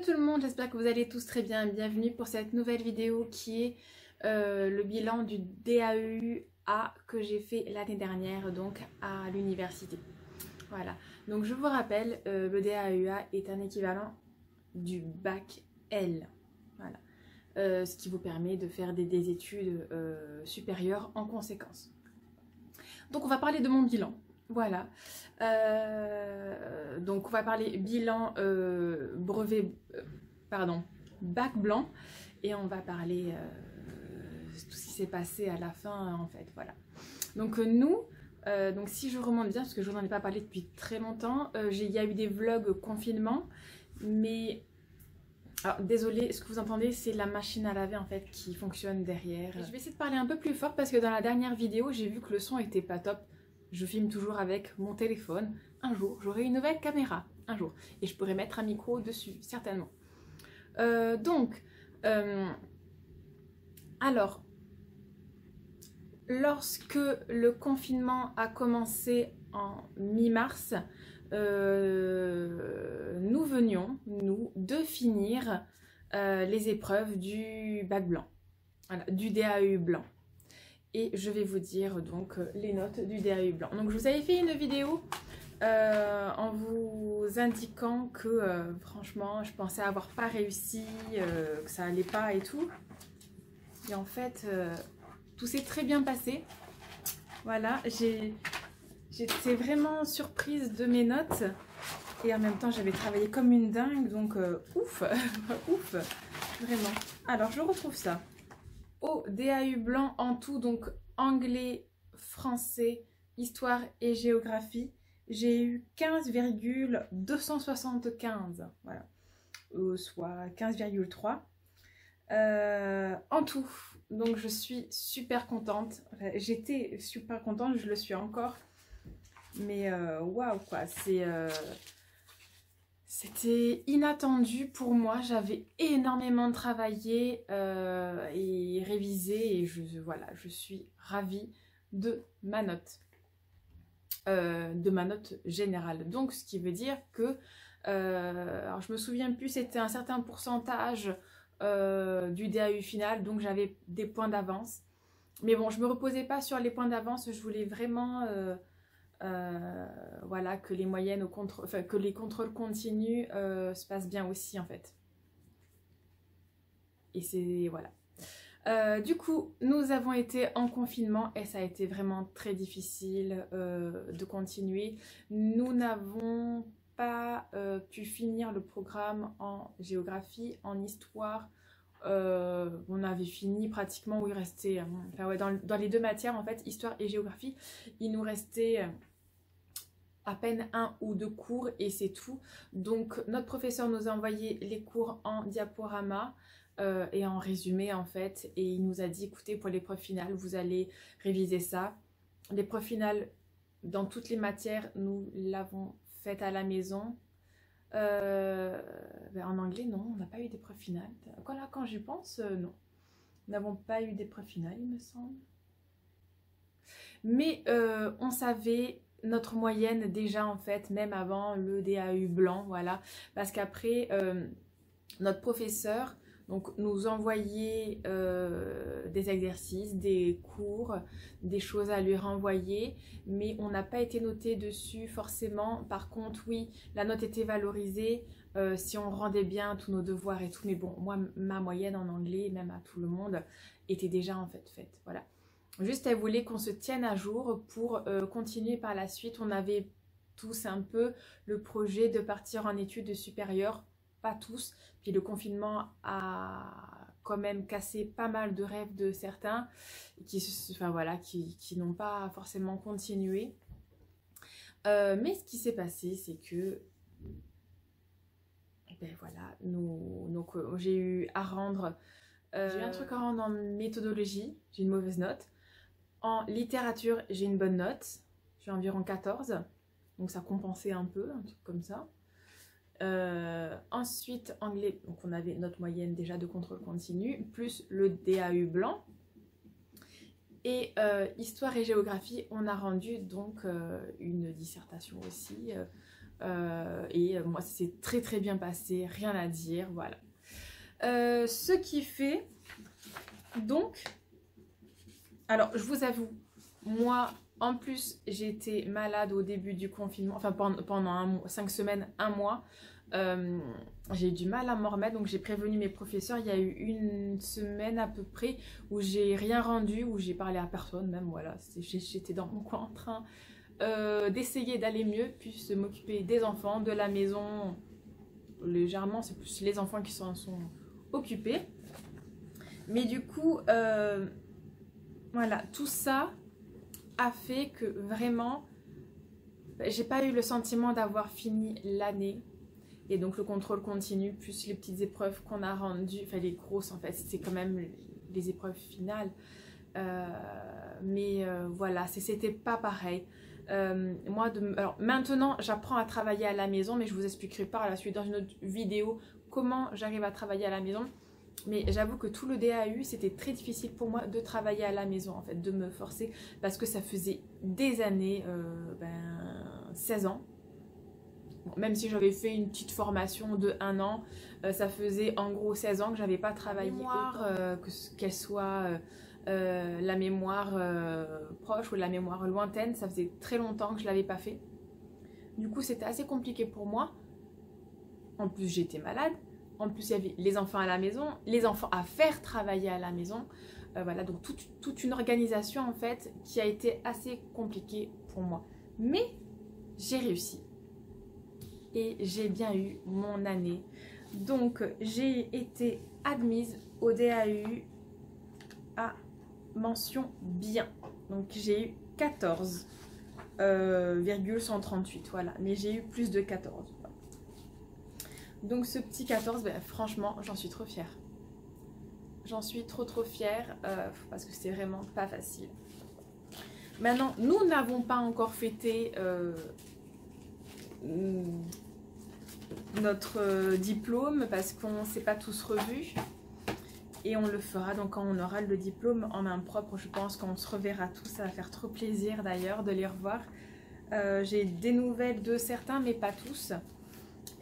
tout le monde, j'espère que vous allez tous très bien. Bienvenue pour cette nouvelle vidéo qui est le bilan du DAEA que j'ai fait l'année dernière donc à l'université. Voilà, donc je vous rappelle, le DAEA est un équivalent du bac L. Voilà, ce qui vous permet de faire des études supérieures en conséquence. Donc on va parler de mon bilan. Voilà, donc on va parler bilan bac blanc, et on va parler tout ce qui s'est passé à la fin en fait. Voilà, donc donc si je remonte bien, parce que je n'en ai pas parlé depuis très longtemps, il y a eu des vlogs confinement, mais alors désolé, ce que vous entendez c'est la machine à laver en fait qui fonctionne derrière. Et je vais essayer de parler un peu plus fort parce que dans la dernière vidéo j'ai vu que le son était pas top. Je filme toujours avec mon téléphone. Un jour, j'aurai une nouvelle caméra. Un jour. Et je pourrai mettre un micro dessus, certainement. Alors, lorsque le confinement a commencé en mi-mars, nous venions, nous, de finir les épreuves du bac blanc. Voilà, du DAEU blanc. Et je vais vous dire donc les notes du DAEU blanc. Donc je vous avais fait une vidéo en vous indiquant que franchement je pensais avoir pas réussi, que ça allait pas et tout. Et en fait tout s'est très bien passé. Voilà, j'étais vraiment surprise de mes notes. Et en même temps j'avais travaillé comme une dingue, donc ouf, ouf, vraiment. Alors je retrouve ça. Au DAEU blanc en tout, donc anglais, français, histoire et géographie, j'ai eu 15,275, voilà, soit 15,3 en tout. Donc je suis super contente, enfin, j'étais super contente, je le suis encore, mais waouh quoi, c'était inattendu pour moi, j'avais énormément travaillé et révisé et voilà, je suis ravie de ma note générale. Donc ce qui veut dire que, alors je me souviens plus, c'était un certain pourcentage du DAEU final, donc j'avais des points d'avance. Mais bon, je me reposais pas sur les points d'avance, je voulais vraiment... voilà, que les moyennes que les contrôles continus se passent bien aussi en fait. Et c'est voilà. Du coup, nous avons été en confinement et ça a été vraiment très difficile de continuer. Nous n'avons pas pu finir le programme en géographie, en histoire. On avait fini pratiquement où il restait, enfin ouais, dans les deux matières en fait, histoire et géographie, il nous restait à peine 1 ou 2 cours et c'est tout. Donc notre professeur nous a envoyé les cours en diaporama et en résumé en fait, et il nous a dit écoutez, pour l'épreuve finale vous allez réviser ça. L'épreuve finale dans toutes les matières nous l'avons faite à la maison. En anglais non, on n'a pas eu d'épreuve finale. Voilà, quand j'y pense, non, nous n'avons pas eu d'épreuve finale il me semble. Mais on savait notre moyenne déjà en fait, même avant le DAEU blanc, voilà, parce qu'après notre professeur donc nous envoyait des exercices, des cours, des choses à lui renvoyer, mais on n'a pas été noté dessus forcément. Par contre oui, la note était valorisée si on rendait bien tous nos devoirs et tout, mais bon, moi ma moyenne en anglais, même à tout le monde, était déjà en fait faite, voilà. Juste, elle voulait qu'on se tienne à jour pour continuer par la suite. On avait tous un peu le projet de partir en études supérieures, pas tous. Puis le confinement a quand même cassé pas mal de rêves de certains qui n'ont pas forcément continué. Mais ce qui s'est passé, c'est que ben voilà, j'ai eu à rendre... j'ai eu un truc à rendre en méthodologie, j'ai une mauvaise note. En littérature, j'ai une bonne note, j'ai environ 14, donc ça compensait un peu, un truc comme ça. Ensuite, anglais, donc on avait notre moyenne déjà de contrôle continu, plus le DAEU blanc. Et histoire et géographie, on a rendu donc une dissertation aussi Moi, c'est très bien passé, rien à dire, voilà. Ce qui fait, donc, alors je vous avoue, moi, en plus, j'étais malade au début du confinement, enfin pendant 5 semaines, un mois. J'ai eu du mal à m'en remettre, donc j'ai prévenu mes professeurs. Il y a eu une semaine à peu près où j'ai rien rendu, où j'ai parlé à personne même, voilà. J'étais dans mon coin en train d'essayer d'aller mieux, puis de m'occuper des enfants, de la maison. Légèrement, c'est plus les enfants qui s'en sont occupés. Mais du coup, voilà, tout ça a fait que vraiment, j'ai pas eu le sentiment d'avoir fini l'année. Et donc le contrôle continu, plus les petites épreuves qu'on a rendues, enfin les grosses en fait, c'est quand même les épreuves finales. Voilà, c'était pas pareil. Alors maintenant, j'apprends à travailler à la maison, mais je vous expliquerai par la suite dans une autre vidéo comment j'arrive à travailler à la maison. Mais j'avoue que tout le DAU, c'était très difficile pour moi de travailler à la maison, en fait, de me forcer, parce que ça faisait des années, 16 ans. Bon, même si j'avais fait une petite formation de 1 an, ça faisait en gros 16 ans que j'avais pas travaillé. Qu'elle soit la mémoire proche ou la mémoire lointaine, ça faisait très longtemps que je l'avais pas fait. Du coup, c'était assez compliqué pour moi. En plus, j'étais malade. En plus, il y avait les enfants à la maison, les enfants à faire travailler à la maison. Voilà, donc toute une organisation en fait qui a été assez compliquée pour moi. Mais j'ai réussi. Et j'ai bien eu mon année. Donc, j'ai été admise au DAU à mention bien. Donc, j'ai eu 14,138, voilà. Mais j'ai eu plus de 14. Voilà. Donc, ce petit 14, ben, franchement, j'en suis trop fière. J'en suis trop fière parce que c'est vraiment pas facile. Maintenant, nous n'avons pas encore fêté notre diplôme parce qu'on ne s'est pas tous revus. Et on le fera donc quand on aura le diplôme en main propre. Je pense qu'on se reverra tous. Ça va faire trop plaisir d'ailleurs de les revoir. J'ai des nouvelles de certains mais pas tous.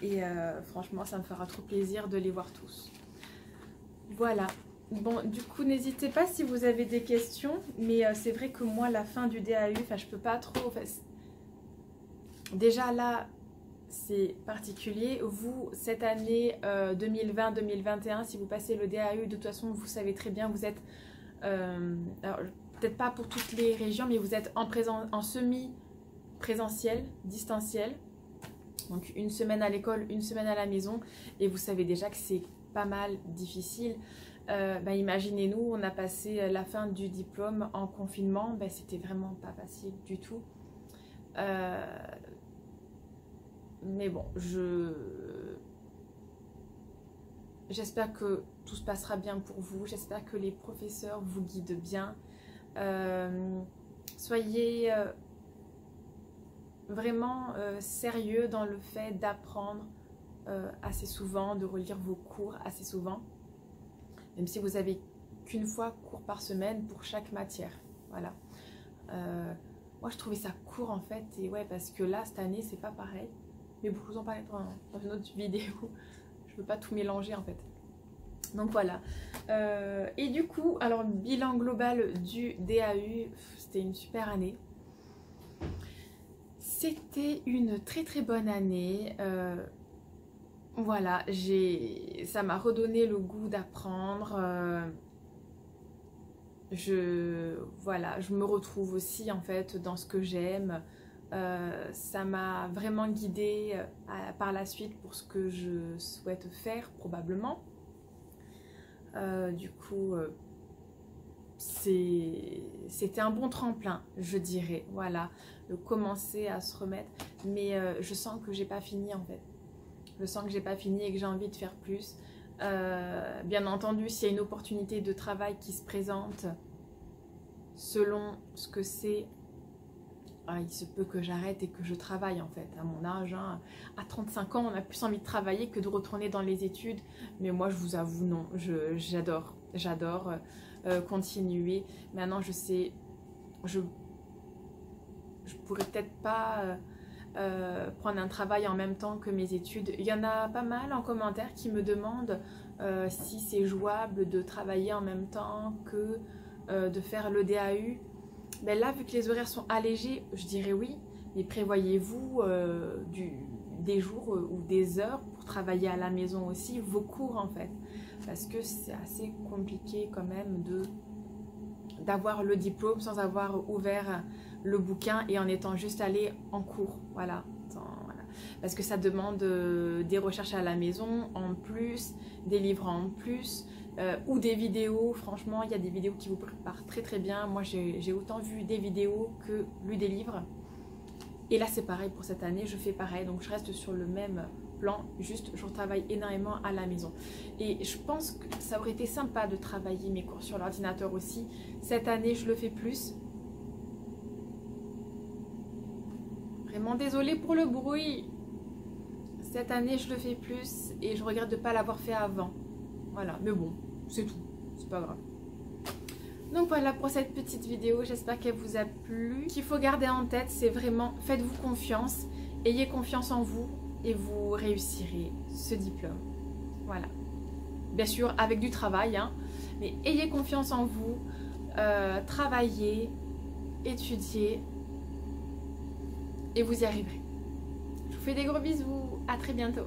Et franchement ça me fera trop plaisir de les voir tous. Voilà. Bon, du coup, n'hésitez pas si vous avez des questions, mais c'est vrai que moi, la fin du DAU, enfin, je peux pas trop... Déjà là, c'est particulier. Vous, cette année 2020-2021, si vous passez le DAU, de toute façon, vous savez très bien, vous êtes... alors, peut-être pas pour toutes les régions, mais vous êtes en semi-présentiel, distanciel. Donc, une semaine à l'école, une semaine à la maison. Et vous savez déjà que c'est pas mal difficile. Imaginez-nous, on a passé la fin du diplôme en confinement, c'était vraiment pas facile du tout. Mais bon, j'espère que tout se passera bien pour vous, j'espère que les professeurs vous guident bien. Soyez vraiment sérieux dans le fait d'apprendre assez souvent, de relire vos cours assez souvent. Même si vous avez qu'une fois cours par semaine pour chaque matière. Voilà. Moi, je trouvais ça court en fait. Et ouais, parce que là, cette année, c'est pas pareil. Mais bon, je vous en parlerai dans une autre vidéo. Je veux pas tout mélanger en fait. Donc voilà. Et du coup, alors, bilan global du DAU, c'était une super année. C'était une très bonne année. Voilà, ça m'a redonné le goût d'apprendre. Je me retrouve aussi en fait dans ce que j'aime. Ça m'a vraiment guidée par la suite pour ce que je souhaite faire probablement. Du coup, c'était un bon tremplin, je dirais. Voilà, de commencer à se remettre. Mais je sens que j'ai pas fini en fait. Je sens que j'ai pas fini et que j'ai envie de faire plus. Bien entendu, s'il y a une opportunité de travail qui se présente selon ce que c'est, il se peut que j'arrête et que je travaille en fait. À mon âge, hein, à 35 ans, on a plus envie de travailler que de retourner dans les études. Mais moi, je vous avoue, non, j'adore continuer. Maintenant, je sais, je pourrais peut-être pas... prendre un travail en même temps que mes études. Il y en a pas mal en commentaire qui me demandent si c'est jouable de travailler en même temps que de faire le DAU. Ben là, vu que les horaires sont allégés, je dirais oui, mais prévoyez-vous des jours ou des heures pour travailler à la maison aussi, vos cours en fait, parce que c'est assez compliqué quand même d'avoir le diplôme sans avoir ouvert le bouquin et en étant juste allé en cours, voilà. Parce que ça demande des recherches à la maison en plus, des livres en plus, ou des vidéos. Franchement, il y a des vidéos qui vous préparent très très bien. Moi, j'ai autant vu des vidéos que lu des livres. Et là, c'est pareil pour cette année, je fais pareil. Donc, je reste sur le même plan, juste je travaille énormément à la maison. Et je pense que ça aurait été sympa de travailler mes cours sur l'ordinateur aussi. Cette année, je le fais plus. Vraiment désolée pour le bruit. Cette année, je le fais plus et je regrette de ne pas l'avoir fait avant. Voilà, mais bon, c'est tout, c'est pas grave. Donc voilà pour cette petite vidéo, j'espère qu'elle vous a plu. Ce qu'il faut garder en tête, c'est vraiment, faites-vous confiance, ayez confiance en vous et vous réussirez ce diplôme. Voilà. Bien sûr, avec du travail, hein, mais ayez confiance en vous, travaillez, étudiez et vous y arriverez. Je vous fais des gros bisous, à très bientôt.